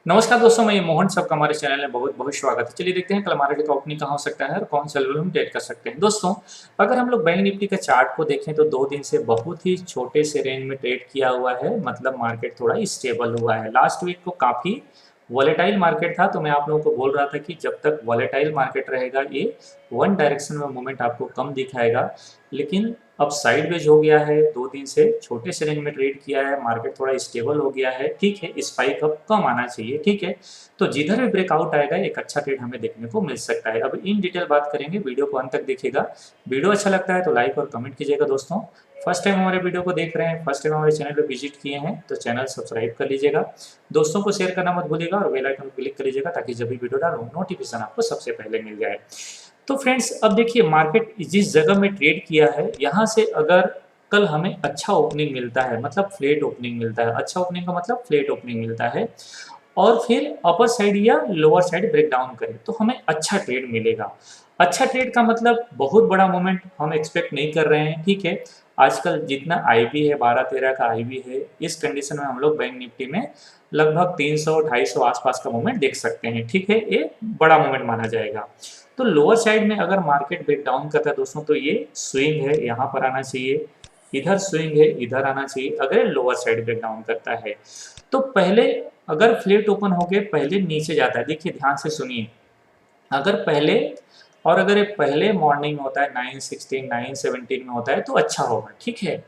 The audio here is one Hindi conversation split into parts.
नमस्कार दोस्तों, मैं मोहन, सबका हमारे चैनल में बहुत बहुत स्वागत है। चलिए देखते हैं कल हमारा जो ओपनिंग कहाँ हो सकता है और कौन सा लेवल हम ट्रेड कर सकते हैं। दोस्तों, अगर हम लोग बैंक निफ्टी का चार्ट को देखें तो 2 दिन से बहुत ही छोटे से रेंज में ट्रेड किया हुआ है, मतलब मार्केट थोड़ा स्टेबल हुआ है। लास्ट वीक को काफ़ी वॉलेटाइल मार्केट था, तो मैं आप लोगों को बोल रहा था कि जब तक वॉलेटाइल मार्केट रहेगा ये वन डायरेक्शन में मूवमेंट आपको कम दिखाएगा। लेकिन अब साइडवेज हो गया है, 2 दिन से छोटे से रेंज में ट्रेड किया है, मार्केट थोड़ा स्टेबल हो गया है। ठीक है, स्पाइक अब कम आना चाहिए। ठीक है, तो जिधर भी ब्रेकआउट आएगा एक अच्छा ट्रेड हमें देखने को मिल सकता है। अब इन डिटेल बात करेंगे, वीडियो को अंत तक देखिएगा। वीडियो अच्छा लगता है तो लाइक और कमेंट कीजिएगा। दोस्तों, फर्स्ट टाइम हमारे वीडियो को देख रहे हैं, फर्स्ट टाइम हमारे चैनल पर विजिट किए हैं तो चैनल सब्सक्राइब कर लीजिएगा। दोस्तों को शेयर करना मत भूलिएगा और बेल आइकन को क्लिक कर लीजिएगा ताकि जब भी वीडियो डालूं नोटिफिकेशन आपको सबसे पहले मिल जाए। तो फ्रेंड्स, अब देखिए मार्केट जिस जगह में ट्रेड किया है, यहाँ से अगर कल हमें अच्छा ओपनिंग मिलता है, मतलब फ्लैट ओपनिंग मिलता है, अच्छा ओपनिंग का मतलब फ्लैट ओपनिंग मिलता है, और फिर अपर साइड या लोअर साइड ब्रेक डाउन करें तो हमें अच्छा ट्रेड मिलेगा। अच्छा ट्रेड का मतलब बहुत बड़ा मोमेंट हम एक्सपेक्ट नहीं कर रहे हैं। ठीक है, आजकल जितना आईबी है, 12-13 का आईबी है, इस कंडीशन में हम लोग बैंक निफ्टी में लगभग 300-250 आसपास का मूवमेंट देख सकते हैं। ठीक है, ये बड़ा मूवमेंट माना जाएगा। तो लोअर साइड में अगर मार्केट ब्रेक डाउन करता है दोस्तों, तो ये स्विंग है, यहाँ पर आना चाहिए, इधर स्विंग है, इधर आना चाहिए अगर लोअर साइड ब्रेक डाउन करता है। तो पहले अगर फ्लैट ओपन होके पहले नीचे जाता है, देखिए ध्यान से सुनिए, अगर पहले और अगर ये पहले मॉर्निंग में होता है 9:16 9:17 में होता है तो अच्छा होगा। ठीक है,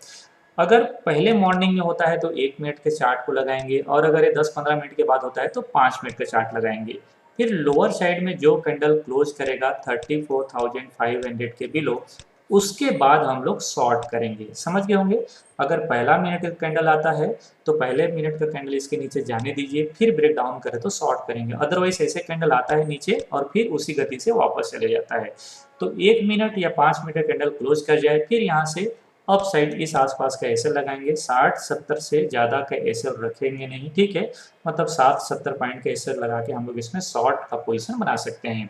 अगर पहले मॉर्निंग में होता है तो 1 मिनट के चार्ट को लगाएंगे, और अगर ये 10-15 मिनट के बाद होता है तो 5 मिनट का चार्ट लगाएंगे। फिर लोअर साइड में जो कैंडल क्लोज करेगा 34,500 के बिलो, उसके बाद हम लोग शॉर्ट करेंगे। समझ गए होंगे, अगर पहला मिनट का कैंडल आता है तो पहले मिनट का कैंडल इसके नीचे जाने दीजिए, फिर ब्रेक डाउन करे तो शॉर्ट करेंगे। अदरवाइज ऐसे कैंडल आता है नीचे और फिर उसी गति से वापस चले जाता है। तो 1 मिनट या 5 मिनट का कैंडल क्लोज कर जाए, फिर यहाँ से अप साइड इस आसपास का एसएल लगाएंगे। 60-70 से ज़्यादा का एसएल रखेंगे नहीं। ठीक है, मतलब 60-70 पॉइंट का एसएल लगा के हम लोग इसमें शॉर्ट का पोजीशन बना सकते हैं।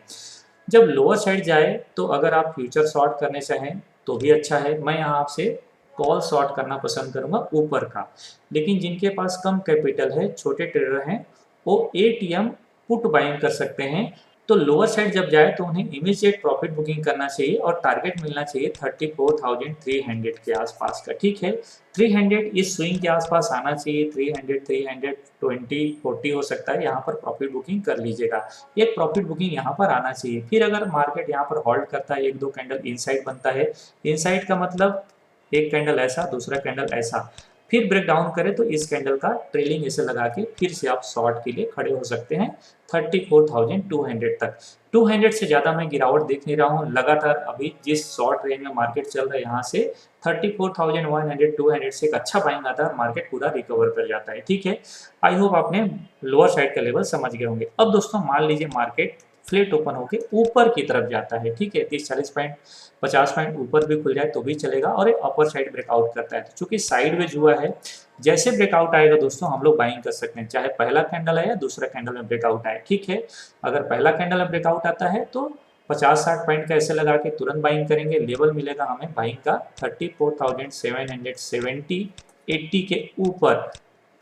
जब लोअर साइड जाए तो अगर आप फ्यूचर शॉर्ट करने चाहें तो भी अच्छा है। मैं यहाँ आपसे कॉल शॉर्ट करना पसंद करूँगा ऊपर का, लेकिन जिनके पास कम कैपिटल है, छोटे ट्रेडर हैं, वो एटीएम पुट बाइंग कर सकते हैं। तो लोअर साइड जब जाए तो उन्हें इमीडिएट प्रॉफिट बुकिंग करना चाहिए और टारगेट मिलना चाहिए 34,300 के आसपास का। ठीक है, 300 इस स्विंग के आसपास आना चाहिए, 300 320-40 हो सकता है, यहाँ पर प्रॉफिट बुकिंग कर लीजिएगा। एक प्रॉफिट बुकिंग यहाँ पर आना चाहिए। फिर अगर मार्केट यहाँ पर होल्ड करता है, 1-2 कैंडल इनसाइड बनता है, इनसाइड का मतलब एक कैंडल ऐसा, दूसरा कैंडल ऐसा, फिर ब्रेक डाउन करे तो इस कैंडल का ट्रेलिंग ऐसे लगा के फिर से आप शॉर्ट के लिए खड़े हो सकते हैं 34,200 तक। 200 से ज़्यादा मैं गिरावट देख नहीं रहा हूँ लगातार। अभी जिस शॉर्ट रेंज में मार्केट चल रहा है, यहाँ से 34,100 200 से एक अच्छा बाइंग आता है, मार्केट पूरा रिकवर कर जाता है। ठीक है, आई होप आपने लोअर साइड का लेवल समझ गए होंगे। अब दोस्तों, मान लीजिए मार्केट फ्लैट ओपन होकर ऊपर की तरफ जाता है। ठीक है, 30-40 पॉइंट 50 पॉइंट ऊपर भी खुल जाए तो भी चलेगा और एक अपर साइड ब्रेकआउट करता है। तो चूंकि साइडवेज हुआ है, जैसे ब्रेकआउट आएगा दोस्तों हम लोग बाइंग कर सकते हैं, चाहे पहला कैंडल आए या दूसरा कैंडल में ब्रेकआउट आए। ठीक है, अगर पहला कैंडल में ब्रेकआउट आता है तो 50-60 पॉइंट का ऐसे लगा के तुरंत बाइंग करेंगे। लेवल मिलेगा हमें बाइंग का 34,770 80 के ऊपर,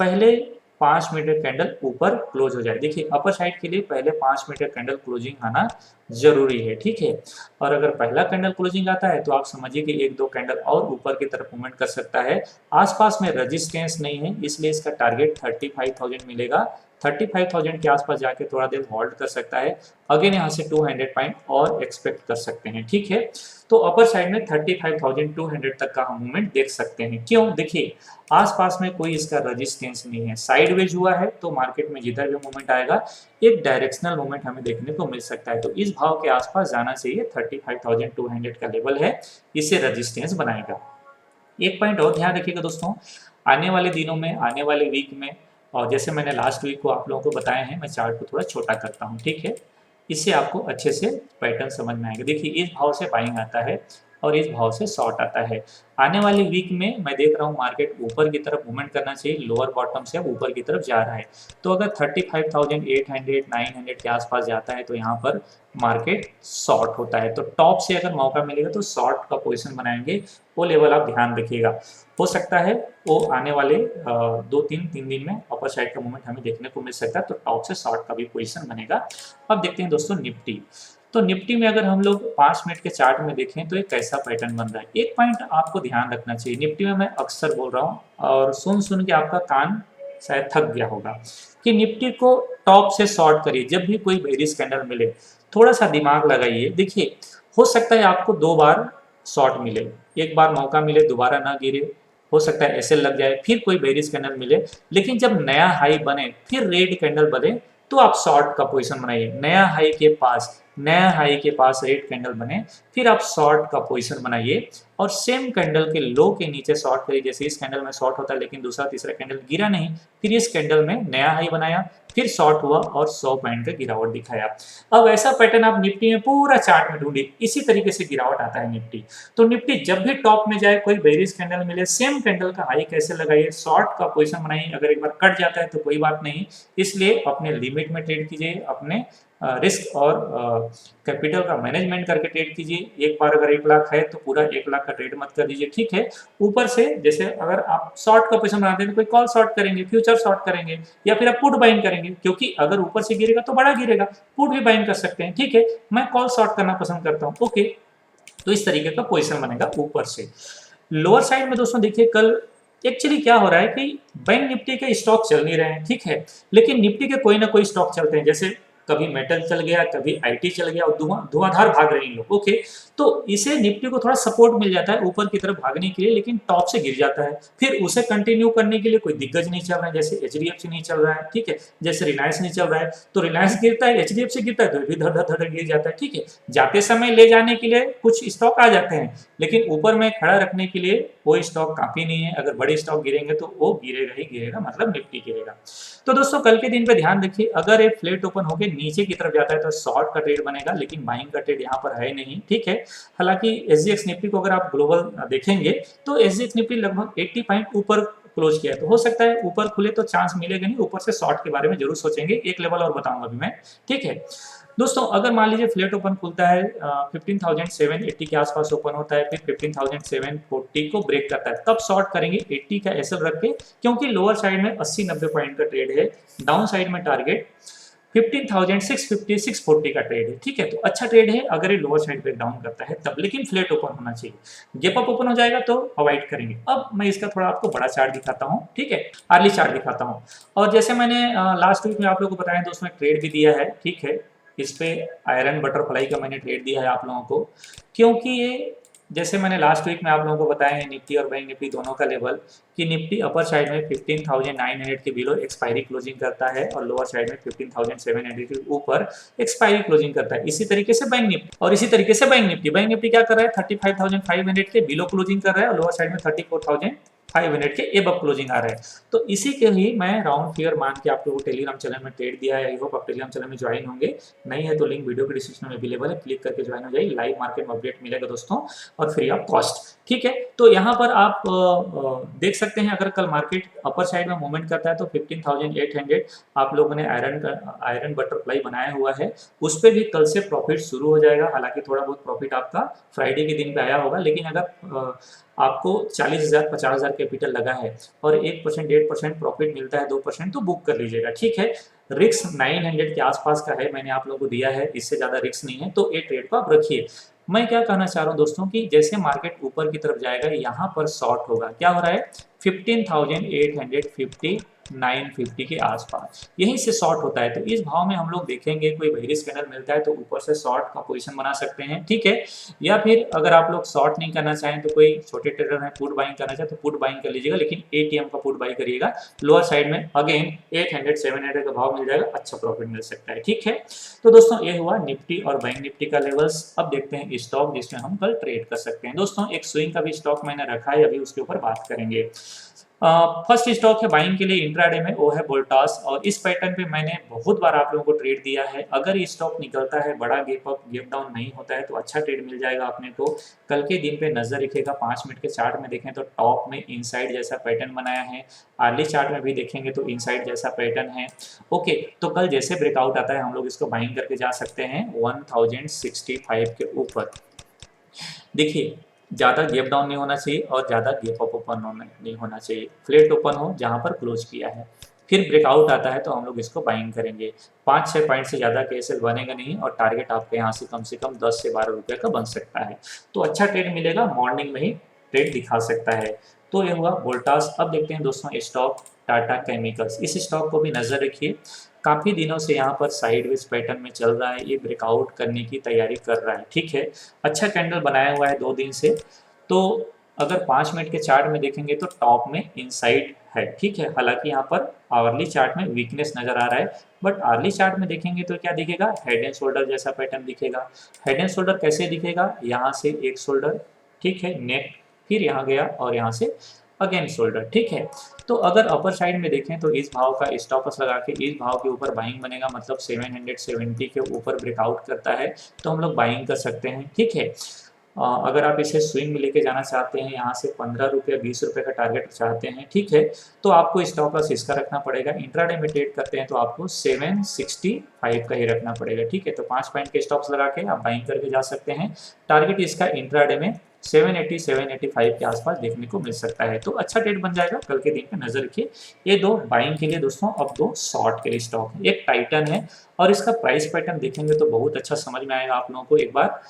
पहले 5 मिनट कैंडल ऊपर क्लोज हो जाए। देखिए, अपर साइड के लिए पहले 5 मिनट कैंडल क्लोजिंग आना जरूरी है। ठीक है, और अगर पहला कैंडल क्लोजिंग आता है तो आप समझिए कि 1-2 कैंडल और ऊपर की तरफ मूवमेंट कर सकता है। आसपास में रेजिस्टेंस नहीं है, इसलिए इसका टारगेट 35,000 मिलेगा। 35,000 के आसपास जाके थोड़ा देर होल्ड कर सकता है। अगेन यहाँ से 200 पॉइंट और एक्सपेक्ट कर सकते हैं। ठीक है, तो अपर साइड में 35,200 तक का हम मूवमेंट देख सकते हैं। क्यों? देखिए, आसपास में कोई इसका रेजिस्टेंस नहीं है, साइडवेज हुआ है, तो मार्केट में जिधर भी मूवमेंट आएगा एक डायरेक्शनल मूवमेंट हमें देखने को मिल सकता है। तो इस भाव के आसपास जाना चाहिए, 35,200 का लेवल है, इससे रेजिस्टेंस बनाएगा। एक पॉइंट और ध्यान रखिएगा दोस्तों, आने वाले दिनों में, आने वाले वीक में, और जैसे मैंने लास्ट वीक को आप लोगों को बताया है, मैं चार्ट को थोड़ा छोटा करता हूँ। ठीक है, इससे आपको अच्छे से पैटर्न समझ में आएगा। देखिए, इस भाव से बाइंग आता है और इस भाव से शॉर्ट आता है। आने वाले वीक में मैं देख रहा हूँ मार्केट ऊपर की तरफ मूवमेंट करना चाहिए, लोअर बॉटम से अब ऊपर की तरफ जा रहा है। तो अगर 35,800 900 के आसपास जाता है तो यहाँ पर मार्केट शॉर्ट होता है। तो टॉप से अगर मौका मिलेगा तो शॉर्ट का पोजीशन बनाएंगे, वो लेवल आप ध्यान रखिएगा। हो सकता है वो आने वाले 2-3 दिन में अपर साइड का मूवमेंट हमें देखने को मिल सकता है, तो टॉप से शॉर्ट का भी पोजीशन बनेगा। अब देखते हैं दोस्तों निफ्टी। तो निफ्टी में अगर हम लोग 5 मिनट के चार्ट में देखें तो एक कैसा पैटर्न बन रहा है। एक पॉइंट आपको ध्यान रखना चाहिए, निफ्टी में मैं अक्सर बोल रहा हूँ और सुन सुन के आपका कान शायद थक गया होगा कि निफ्टी को टॉप से शॉर्ट करिए जब भी कोई बेरिश कैंडल मिले। थोड़ा सा दिमाग लगाइए, देखिए हो सकता है आपको 2 बार शॉर्ट मिले, एक बार मौका मिले दोबारा ना गिरे, हो सकता है ऐसे लग जाए, फिर कोई बेरिश कैंडल मिले, लेकिन जब नया हाई बने फिर रेड कैंडल बने तो आप शॉर्ट का पोजीशन बनाइए। नया हाई के पास रेड कैंडल बने फिर आप शॉर्ट का पोजीशन बनाइए और सेम कैंडल के लो के नीचे शॉर्ट करिए। जैसे इस कैंडल में शॉर्ट होता है लेकिन दूसरा तीसरा कैंडल गिरा नहीं, फिर इस कैंडल में नया हाई बनाया, फिर शॉर्ट हुआ और 100 पॉइंट का गिरावट दिखाया। अब ऐसा पैटर्न आप निफ्टी में पूरा चार्ट में ढूंढिए, इसी तरीके से गिरावट आता है निफ्टी। तो निफ्टी जब भी टॉप में जाए, कोई बेरिश कैंडल मिले, सेम कैंडल का हाई कैसे लगाइए, शॉर्ट का पोजीशन बनाइए। अगर एक बार कट जाता है तो कोई बात नहीं, इसलिए अपने लिमिट में ट्रेड कीजिए, अपने रिस्क और कैपिटल का मैनेजमेंट करके ट्रेड कीजिए। एक बार अगर 1 लाख है तो पूरा 1 लाख का ट्रेड मत कर दीजिए, ठीक है। ऊपर से जैसे अगर आप शॉर्ट का पोजीशन बनाते हैं तो कोई कॉल शॉर्ट करेंगे, फ्यूचर शॉर्ट करेंगे, या फिर आप पुट बाइंग करेंगे, क्योंकि अगर ऊपर से गिरेगा तो बड़ा गिरेगा, पुट भी बाइंग कर सकते हैं, ठीक है। मैं कॉल शॉर्ट करना पसंद करता हूँ, ओके। तो इस तरीके का पोजीशन बनेगा ऊपर से। लोअर साइड में दोस्तों देखिए कल एक्चुअली क्या हो रहा है कि बैंक निफ्टी के स्टॉक चल नहीं रहे हैं, ठीक है, लेकिन निफ्टी के कोई ना कोई स्टॉक चलते हैं। जैसे कभी मेटल चल गया, कभी आईटी चल गया और धुआंधार भाग रहे हैं लोग, ओके। तो इसे निफ्टी को थोड़ा सपोर्ट मिल जाता है ऊपर की तरफ भागने के लिए, लेकिन टॉप से गिर जाता है। फिर उसे कंटिन्यू करने के लिए कोई दिग्गज नहीं चल रहा है, जैसे एचडीएफसी नहीं चल रहा है, ठीक है, जैसे रिलायंस नहीं चल रहा है। तो रिलायंस गिरता है, एचडीएफसी गिरता है तो भी धड़ धड़ धड़ गिर जाता है, ठीक है। जाते समय ले जाने के लिए कुछ स्टॉक आ जाते हैं, लेकिन ऊपर में खड़ा रखने के लिए कोई स्टॉक काफी नहीं है। अगर बड़े स्टॉक गिरेंगे तो वो गिरेगा ही गिरेगा, मतलब निफ्टी गिरेगा। तो दोस्तों कल के दिन पे ध्यान रखिए, अगर एक फ्लैट ओपन होकर नीचे की तरफ जाता है तो शॉर्ट का ट्रेड बनेगा, लेकिन बाइंग का ट्रेड यहाँ पर है नहीं, ठीक है। हालांकि एसजीएक्स निफ्टी को अगर आप ग्लोबल देखेंगे तो एसजीएक्स निफ्टी लगभग 80 पॉइंट ऊपर क्लोज किया है, तो हो सकता है ऊपर खुले तो चांस मिलेगा नहीं, ऊपर से शॉर्ट के बारे में जरूर सोचेंगे। एक लेवल और बताऊंगा अभी मैं, ठीक है। दोस्तों अगर मान लीजिए फ्लैट ओपन खुलता है 15,780 के आसपास ओपन होता है, फिर 15,740 को ब्रेक करता है, तब शॉर्ट करेंगे 80 का एसएल रख के, क्योंकि लोअर साइड में 80-90 पॉइंट का ट्रेड है, डाउन साइड में टारगेट 15,650 640 का ट्रेड है, ठीक है। तो अच्छा ट्रेड है अगर ये लोअर साइड ब्रेक डाउन करता है तब, लेकिन फ्लैट ओपन होना चाहिए। गेप अप ओपन हो जाएगा तो अवॉइड करेंगे। अब मैं इसका थोड़ा आपको बड़ा चार्ट दिखाता हूँ, ठीक है, अर्ली चार्ट दिखाता हूँ। और जैसे मैंने लास्ट वीक में आप लोगों को बताया दोस्तों, एक ट्रेड भी दिया है, ठीक है। इस पे आयरन बटरफ्लाई का मैंने ट्रेड दिया है आप लोगों को, क्योंकि ये जैसे मैंने लास्ट वीक में आप लोगों को बताया है निफ्टी और बैंक निफ्टी दोनों का लेवल, कि निफ्टी अपर साइड में 15,900 के बिलो एक्सपायरी क्लोजिंग करता है और लोअर साइड में 15,700 के ऊपर एक्सपायरी क्लोजिंग करता है। इसी तरीके से बैंक निफ्टी, और इसी तरीके से बैंक निफ्टी क्या कर रहा है, 35,500 के बिलो क्लोजिंग कर रहा है और लोअर साइड में 34,500 के एबव क्लोजिंग आ रहा है। तो इसी के लिए मैं राउंड फिगर मान के आप लोगों को टेलीग्राम चैनल में ट्रेड दिया है। आई होप आप टेलीग्राम चैनल में ज्वाइन होंगे, नहीं है तो लिंक वीडियो के डिस्क्रिप्शन में अवेलेबल है, क्लिक करके ज्वाइन हो जाइए। लाइव मार्केट में अपडेट मिलेगा दोस्तों और फ्री ऑफ कॉस्ट, ठीक है। तो यहाँ पर आप देख सकते हैं अगर कल मार्केट अपर साइड में मूवमेंट करता है तो 15,800 आप लोगों ने आयरन बटरफ्लाई बनाया हुआ है, उस पर भी कल से प्रॉफिट शुरू हो जाएगा। हालांकि थोड़ा बहुत प्रॉफिट आपका फ्राइडे के दिन पे आया होगा, लेकिन अगर आपको 40,000 50,000 कैपिटल लगा है और 1% 1.5% प्रॉफिट मिलता है, 2% तो बुक कर लीजिएगा, ठीक है। रिस्क 900 के आसपास का है, मैंने आप लोगों को दिया है, इससे ज्यादा रिस्क नहीं है, तो ये ट्रेड को आप रखिए। मैं क्या कहना चाह रहा हूँ दोस्तों कि जैसे मार्केट ऊपर की तरफ जाएगा यहाँ पर शॉर्ट होगा, क्या हो रहा है 15,850 950 के आसपास यहीं से शॉर्ट होता है। तो इस भाव में हम लोग देखेंगे कोई बेरिश कैंडल मिलता है तो ऊपर से शॉर्ट का पोजीशन बना सकते हैं, ठीक है। या फिर अगर आप लोग शॉर्ट नहीं करना चाहें तो कोई छोटे ट्रेडर हैं पुट बाइंग करना चाहे तो पुट बाइंग कर लीजिएगा, लेकिन एटीएम का पुट बाई करिएगा। लोअर साइड में अगेन 800 700 का भाव मिल जाएगा, अच्छा प्रॉफिट मिल सकता है, ठीक है। तो दोस्तों ये हुआ निफ्टी और बैंक निफ्टी का लेवल्स। अब देखते हैं स्टॉक जिसमें हम कल ट्रेड कर सकते हैं। दोस्तों एक स्विंग का भी स्टॉक मैंने रखा है, अभी उसके ऊपर बात करेंगे। फर्स्ट स्टॉक है बाइंग के लिए इंट्राडे में, वो है वोल्टास, और इस पैटर्न पे मैंने बहुत बार आप लोगों को ट्रेड दिया है। अगर ये स्टॉक निकलता है, बड़ा गैप अप गैप डाउन नहीं होता है, तो अच्छा ट्रेड मिल जाएगा अपने को। कल के दिन पे नजर रखिएगा, 5 मिनट के चार्ट में देखें तो टॉप में इनसाइड जैसा पैटर्न बनाया है, अर्ली चार्ट में भी देखेंगे तो इनसाइड जैसा पैटर्न है। ओके, तो कल जैसे ब्रेकआउट आता है हम लोग इसको बाइंग करके जा सकते हैं 1065 के ऊपर। देखिए, ज़्यादा गैप डाउन नहीं होना चाहिए और ज़्यादा गैप अप ओपन नहीं होना चाहिए, फ्लैट ओपन हो जहाँ पर क्लोज किया है। फिर ब्रेकआउट आता है तो हम लोग इसको बाइंग करेंगे। 5-6 पॉइंट से ज़्यादा कैसल बनेगा नहीं, और टारगेट आपके यहाँ से कम 10 से 12 रुपये का बन सकता है। तो अच्छा ट्रेड मिलेगा, मॉर्निंग में ही ट्रेड दिखा सकता है। तो ये हुआ वोल्टास। अब देखते हैं दोस्तों स्टॉक टाटा केमिकल्स। इस स्टॉक को भी नज़र रखिए, काफ़ी दिनों से यहाँ पर साइडवेज पैटर्न में चल रहा है, ये ब्रेकआउट करने की तैयारी कर रहा है। ठीक है, अच्छा कैंडल बनाया हुआ है 2 दिन से। तो अगर 5 मिनट के चार्ट में देखेंगे तो टॉप में इनसाइड है। ठीक है, हालांकि यहाँ पर आवरली चार्ट में वीकनेस नजर आ रहा है, बट आर्ली चार्ट में देखेंगे तो क्या दिखेगा, हेड एंड शोल्डर जैसा पैटर्न दिखेगा। हेड एंड शोल्डर कैसे दिखेगा, यहाँ से एक शोल्डर, ठीक है, नेक, फिर यहाँ गया और यहाँ से अगेन शोल्डर। ठीक है, तो अगर अपर साइड में देखें तो इस भाव का स्टॉप लॉस लगा के इस भाव के ऊपर बाइंग बनेगा, मतलब 770 के ऊपर ब्रेकआउट करता है तो हम लोग बाइंग कर सकते हैं। ठीक है, अगर आप इसे स्विंग में लेके जाना चाहते हैं, यहाँ से 15 रुपये 20 रुपये का टारगेट चाहते हैं, ठीक है, तो आपको स्टॉप लॉस इसका रखना पड़ेगा। इंट्राडे में ट्रेड करते हैं तो आपको 765 का ही रखना पड़ेगा। ठीक है, तो 5 पॉइंट के स्टॉप्स लगा के आप बाइंग करके जा सकते हैं। टारगेट इसका इंट्राडे में 780 785 के आसपास देखने को मिल सकता है, तो अच्छा ट्रेड बन जाएगा। कल के दिन पे नजर रखिए। ये 2 बाइंग के लिए दोस्तों, अब 2 शॉर्ट के लिए स्टॉक है। एक टाइटन है, और इसका प्राइस पैटर्न देखेंगे तो बहुत अच्छा समझ में आएगा आप लोगों को। एक बार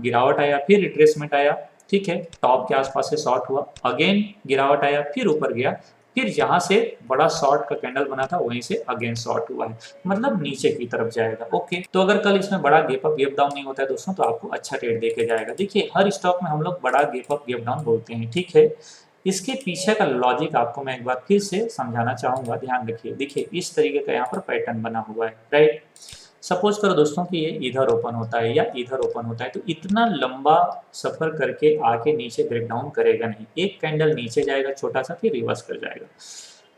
गिरावट आया, फिर रिट्रेसमेंट आया, ठीक है, टॉप के आसपास से शॉर्ट हुआ, अगेन गिरावट आया, फिर ऊपर गया, फिर जहां से बड़ा शॉर्ट का कैंडल बना था वहीं से अगेन शॉर्ट हुआ है, मतलब नीचे की तरफ जाएगा। ओके, तो अगर कल इसमें बड़ा गैप अप गैप डाउन नहीं होता है दोस्तों, तो आपको अच्छा ट्रेड देके जाएगा। देखिए, हर स्टॉक में हम लोग बड़ा गैप अप गैप डाउन बोलते हैं, ठीक है। इसके पीछे का लॉजिक आपको मैं एक बार फिर से समझाना चाहूंगा, ध्यान रखिए। देखिए, इस तरीके का यहाँ पर पैटर्न बना हुआ है, राइट। सपोज करो दोस्तों कि ये इधर ओपन होता है या इधर ओपन होता है, तो इतना लंबा सफर करके आके नीचे ब्रेकडाउन करेगा नहीं। एक कैंडल नीचे जाएगा छोटा सा, फिर रिवर्स कर जाएगा।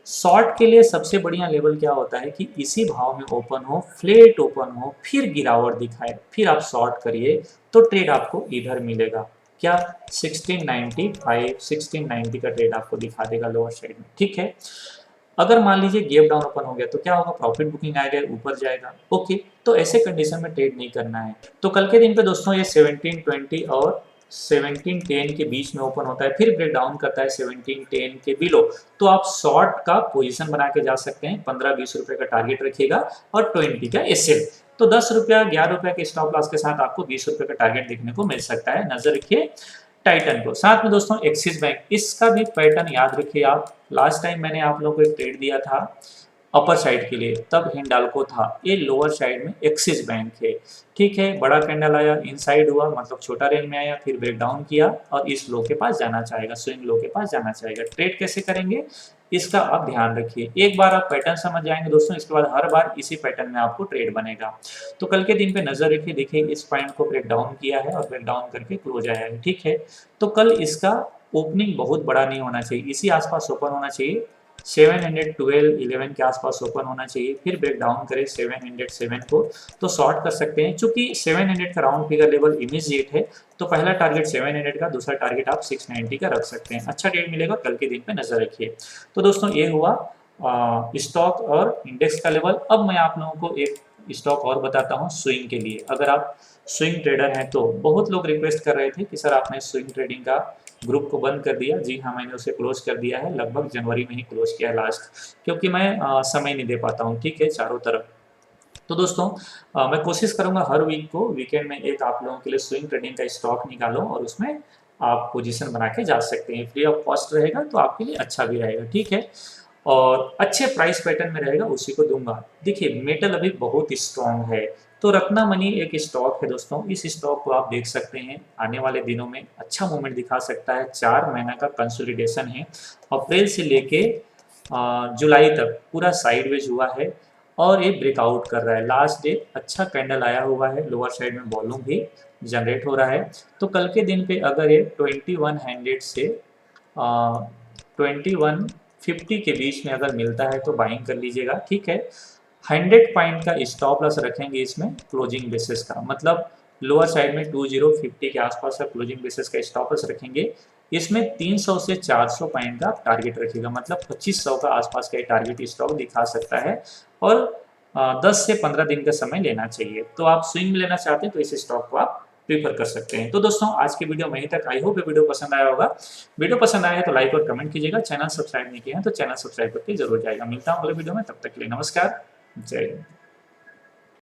शॉर्ट के लिए सबसे बढ़िया लेवल क्या होता है कि इसी भाव में ओपन हो, फ्लैट ओपन हो, फिर गिरावट दिखाए, फिर आप शॉर्ट करिए, तो ट्रेड आपको इधर मिलेगा। क्या, 1695 1690 का ट्रेड आपको दिखा देगा लोअर साइड में। ठीक है, अगर मान लीजिए गैप डाउन ओपन हो गया तो क्या होगा, प्रॉफिट बुकिंग आएगा, ऊपर जाएगा। ओके, तो ऐसे कंडीशन में ट्रेड नहीं करना है। तो कल के दिन पे दोस्तों ये 1720 और 1710 के बीच में ओपन होता है, फिर ब्रेक डाउन करता है 1710 के बिलो, तो आप शॉर्ट का पोजीशन बना के जा सकते हैं। 15-20 रुपए का टारगेट रखिएगा और 20 का एसएल, तो 10 रुपया 11 रुपया के स्टॉप लॉस के साथ आपको 20 रुपए का टारगेट देखने को मिल सकता है। नजर रखिए टाइटन को। साथ में दोस्तों एक्सिस बैंक, इसका भी पैटर्न याद रखिए आप। लास्ट टाइम मैंने आप लोगों को एक ट्रेड दिया था अपर साइड के लिए, तब हिंडाल्को था, ये लोअर साइड में एक्सिस बैंक है। ठीक है, बड़ा कैंडल आया, इनसाइड हुआ, मतलब छोटा रेंज में आया, फिर ब्रेक डाउन किया और इस लो के पास जाना चाहेगा, स्विंग लो के पास जाना चाहेगा। ट्रेड कैसे करेंगे इसका आप ध्यान रखिए। एक बार आप पैटर्न समझ जाएंगे दोस्तों, इसके बाद हर बार इसी पैटर्न में आपको ट्रेड बनेगा। तो कल के दिन पे नजर रखिए। देखिए, इस पॉइंट को ब्रेक डाउन किया है और ब्रेक डाउन करके क्लोज आया है। ठीक है, तो कल इसका ओपनिंग बहुत बड़ा नहीं होना चाहिए, इसी आसपास ओपन होना चाहिए। 712-11 के आसपास ओपन होना चाहिए, फिर ब्रेक डाउन करे 707 को, तो शॉर्ट कर सकते हैं। चूंकि 700 का राउंड फिगर लेवल इमीडिएट है, तो पहला टारगेट 700 का, दूसरा टारगेट आप 690 का रख सकते हैं। अच्छा ट्रेड मिलेगा, कल के दिन पे नजर रखिए। तो दोस्तों ये हुआ स्टॉक और इंडेक्स का लेवल। अब मैं आप लोगों को एक स्टॉक और बताता हूँ स्विंग के लिए। अगर आप स्विंग ट्रेडर हैं तो बहुत लोग रिक्वेस्ट कर रहे थे कि सर आपने स्विंग ट्रेडिंग का ग्रुप को बंद कर दिया। जी हाँ, मैंने उसे क्लोज कर दिया है, लगभग जनवरी में ही क्लोज किया है लास्ट, क्योंकि मैं समय नहीं दे पाता हूँ, ठीक है, चारों तरफ। तो दोस्तों मैं कोशिश करूंगा हर वीक को वीकेंड में एक आप लोगों के लिए स्विंग ट्रेडिंग का स्टॉक निकालो और उसमें आप पोजीशन बना के जा सकते हैं। फ्री ऑफ कॉस्ट रहेगा तो आपके लिए अच्छा भी रहेगा, ठीक है, और अच्छे प्राइस पैटर्न में रहेगा, उसी को दूंगा। देखिए, मेटल अभी बहुत स्ट्रांग है, तो रत्ना मनी एक स्टॉक है दोस्तों। इस स्टॉक को आप देख सकते हैं, आने वाले दिनों में अच्छा मूवमेंट दिखा सकता है। 4 महीना का कंसोलिडेशन है, अप्रैल से लेके जुलाई तक पूरा साइडवेज हुआ है और ये ब्रेकआउट कर रहा है। लास्ट डे अच्छा कैंडल आया हुआ है, लोअर साइड में वॉल्यूम भी जनरेट हो रहा है। तो कल के दिन पे अगर ये 2100 से 2150 के बीच में अगर मिलता है तो बाइंग कर लीजिएगा, ठीक है। 100 पॉइंट का स्टॉप लॉस रखेंगे इसमें क्लोजिंग बेसिस का, मतलब लोअर साइड में 2050 के आसपास का क्लोजिंग बेसिस का स्टॉप लॉस रखेंगे। इसमें 300 से 400 पॉइंट का टारगेट रखिएगा, मतलब 2500 का आसपास का टारगेट स्टॉक दिखा सकता है। और 10 से 15 दिन का समय लेना चाहिए। तो आप स्विंग में लेना चाहते हैं तो इस स्टॉक को आप प्रीफर कर सकते हैं। तो दोस्तों आज की वीडियो में यहीं तक। आई होप ये वीडियो पसंद आया होगा। वीडियो पसंद आया है तो लाइक और कमेंट कीजिएगा। चैनल सब्सक्राइब नहीं किया है तो चैनल सब्सक्राइब करके जरूर जाएगा। मिलता हूँ अगले वीडियो में, तब तक के लिए नमस्कार, जय हिंद।